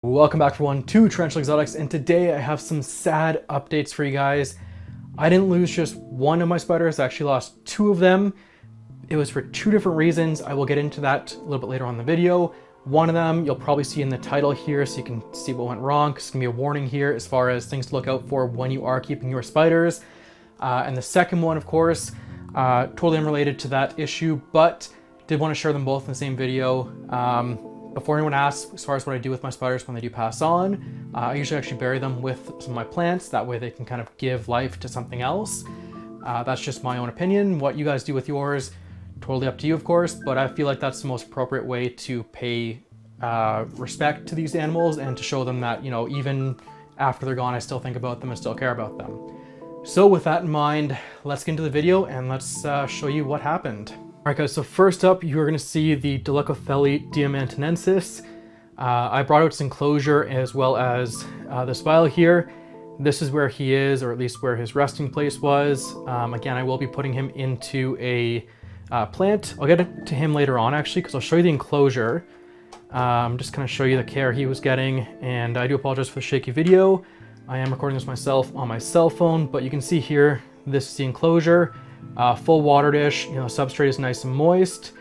Welcome back everyone to Tarantula Exotics, and today I have some sad updates for you guys. I didn't lose just one of my spiders, I actually lost two of them. It was for two different reasons. I will get into that a little bit later on in the video. One of them you'll probably see in the title here so you can see what went wrong, because it's going to be a warning here as far as things to look out for when you are keeping your spiders. And the second one, of course, totally unrelated to that issue, but did want to share them both in the same video. Before anyone asks, as far as what I do with my spiders when they do pass on, I usually actually bury them with some of my plants. That way they can kind of give life to something else. That's just my own opinion. What you guys do with yours, totally up to you, of course, but I feel like that's the most appropriate way to pay respect to these animals and to show them that, you know, even after they're gone, I still think about them and still care about them. So with that in mind, let's get into the video and let's show you what happened. Alright guys, so first up, you're going to see the Dolichothele diamantinensis. I brought out its enclosure as well as this vial here. This is where he is, or at least where his resting place was. Again, I will be putting him into a plant. I'll get to him later on actually, because I'll show you the enclosure. Just kind of show you the care he was getting, and I do apologize for the shaky video. I am recording this myself on my cell phone, but you can see here, this is the enclosure. Full water dish, you know, substrate is nice and moist.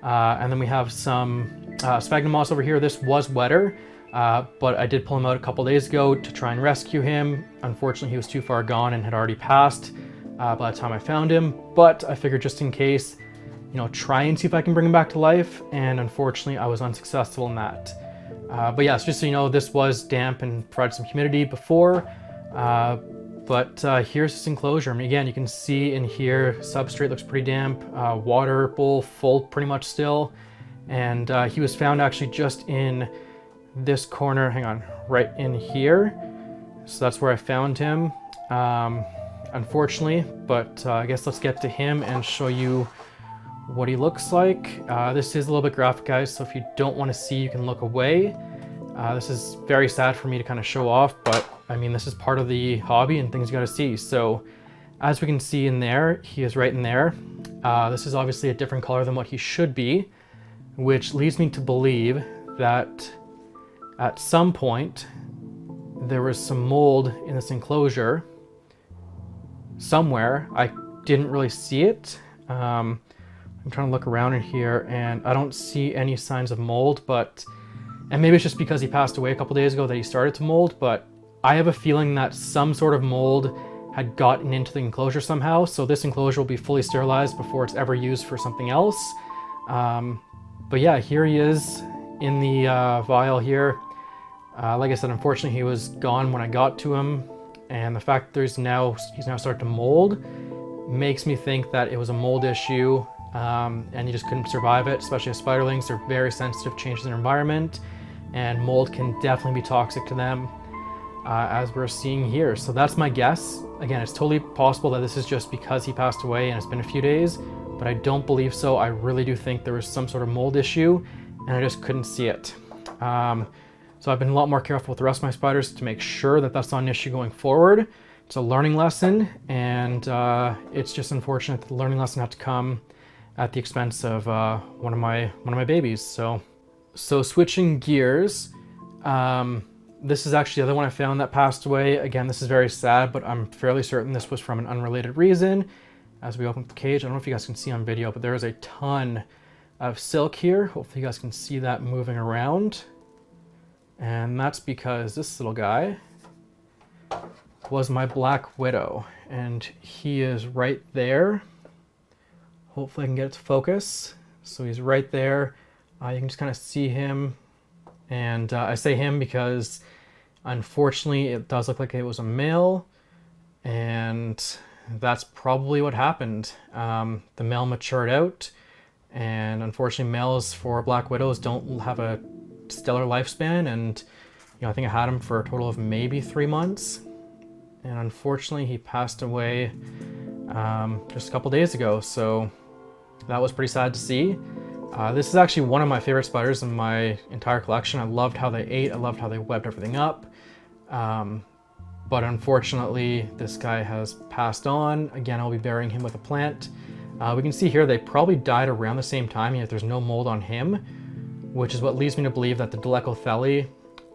And then we have some sphagnum moss over here. This was wetter, but I did pull him out a couple days ago to try and rescue him. Unfortunately, he was too far gone and had already passed by the time I found him. But I figured just in case, you know, try and see if I can bring him back to life. And unfortunately, I was unsuccessful in that. But yes, just so you know, this was damp and provided some humidity before. But here's this enclosure. I mean, again, you can see in here, substrate looks pretty damp, water bowl full pretty much still. And he was found actually just in this corner, hang on, right in here. So that's where I found him, unfortunately. But I guess let's get to him and show you what he looks like. This is a little bit graphic, guys, so if you don't want to see, you can look away. This is very sad for me to kind of show off, but I mean, this is part of the hobby and things you gotta see. So as we can see in there, he is right in there. This is obviously a different color than what he should be, which leads me to believe that at some point there was some mold in this enclosure somewhere. I didn't really see it. I'm trying to look around in here and I don't see any signs of mold, and maybe it's just because he passed away a couple days ago that he started to mold, but I have a feeling that some sort of mold had gotten into the enclosure somehow, so this enclosure will be fully sterilized before it's ever used for something else. But yeah, here he is in the vial here. Like I said, unfortunately he was gone when I got to him, and the fact that he's now started to mold makes me think that it was a mold issue, and he just couldn't survive it, especially as spiderlings. They're very sensitive to changes in their environment, and mold can definitely be toxic to them. As we're seeing here. So that's my guess. Again, it's totally possible that this is just because he passed away and it's been a few days, but I don't believe so. I really do think there was some sort of mold issue and I just couldn't see it. So I've been a lot more careful with the rest of my spiders to make sure that that's not an issue going forward. It's a learning lesson, and it's just unfortunate that the learning lesson had to come at the expense of one of my babies. So switching gears, this is actually the other one I found that passed away. Again, this is very sad, but I'm fairly certain this was from an unrelated reason. As we open up the cage, I don't know if you guys can see on video, but there is a ton of silk here. Hopefully you guys can see that moving around. And that's because this little guy was my black widow, and he is right there. Hopefully I can get it to focus. So he's right there. You can just kind of see him. And I say him because unfortunately it does look like it was a male, and that's probably what happened. The male matured out, and unfortunately males for black widows don't have a stellar lifespan, and you know, I think I had him for a total of maybe 3 months, and unfortunately he passed away just a couple days ago, so that was pretty sad to see. This is actually one of my favorite spiders in my entire collection. I loved how they ate, I loved how they webbed everything up. But unfortunately, this guy has passed on. Again, I'll be burying him with a plant. We can see here they probably died around the same time, yet there's no mold on him, which is what leads me to believe that the Dolichothele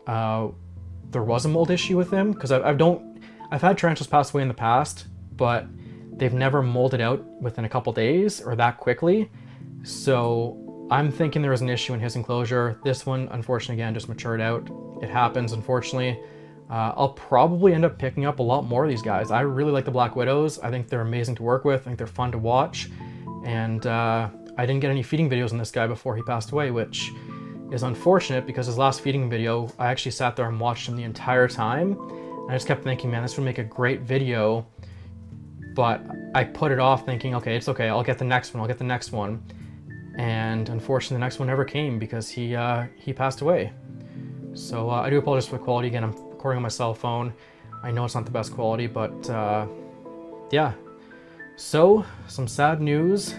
there was a mold issue with him, because I've had tarantulas pass away in the past, but they've never molded out within a couple days or that quickly. So I'm thinking there was an issue in his enclosure. This one, unfortunately, again, just matured out. It happens, unfortunately. I'll probably end up picking up a lot more of these guys. I really like the Black Widows. I think they're amazing to work with. I think they're fun to watch. And I didn't get any feeding videos on this guy before he passed away, which is unfortunate, because his last feeding video, I actually sat there and watched him the entire time. And I just kept thinking, man, this would make a great video. But I put it off thinking, okay, it's okay, I'll get the next one. And unfortunately, the next one never came because he passed away. So I do apologize for the quality. Again, I'm recording on my cell phone. I know it's not the best quality, but yeah. So, some sad news.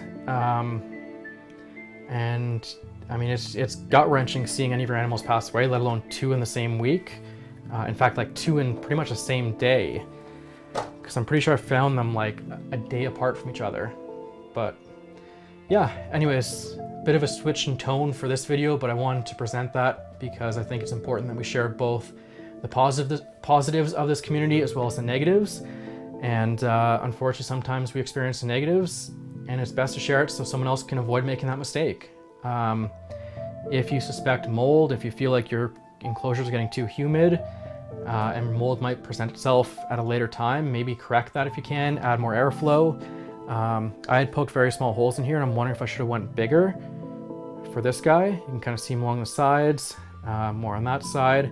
And I mean, it's gut-wrenching seeing any of your animals pass away, let alone 2 in the same week. In fact, like 2 in pretty much the same day. Because I'm pretty sure I found them like a day apart from each other. But yeah, anyways, bit of a switch in tone for this video, but I wanted to present that because I think it's important that we share both the positives of this community as well as the negatives. And unfortunately, sometimes we experience the negatives, and it's best to share it so someone else can avoid making that mistake. If you suspect mold, if you feel like your enclosure is getting too humid, and mold might present itself at a later time, maybe correct that if you can, add more airflow. I had poked very small holes in here, and I'm wondering if I should have went bigger for this guy. You can kind of see him along the sides, more on that side.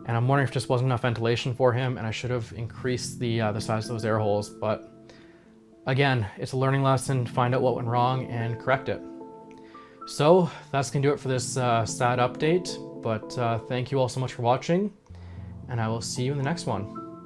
And I'm wondering if just wasn't enough ventilation for him, and I should have increased the size of those air holes. But again, it's a learning lesson. Find out what went wrong and correct it. So that's gonna do it for this sad update. But thank you all so much for watching, and I will see you in the next one.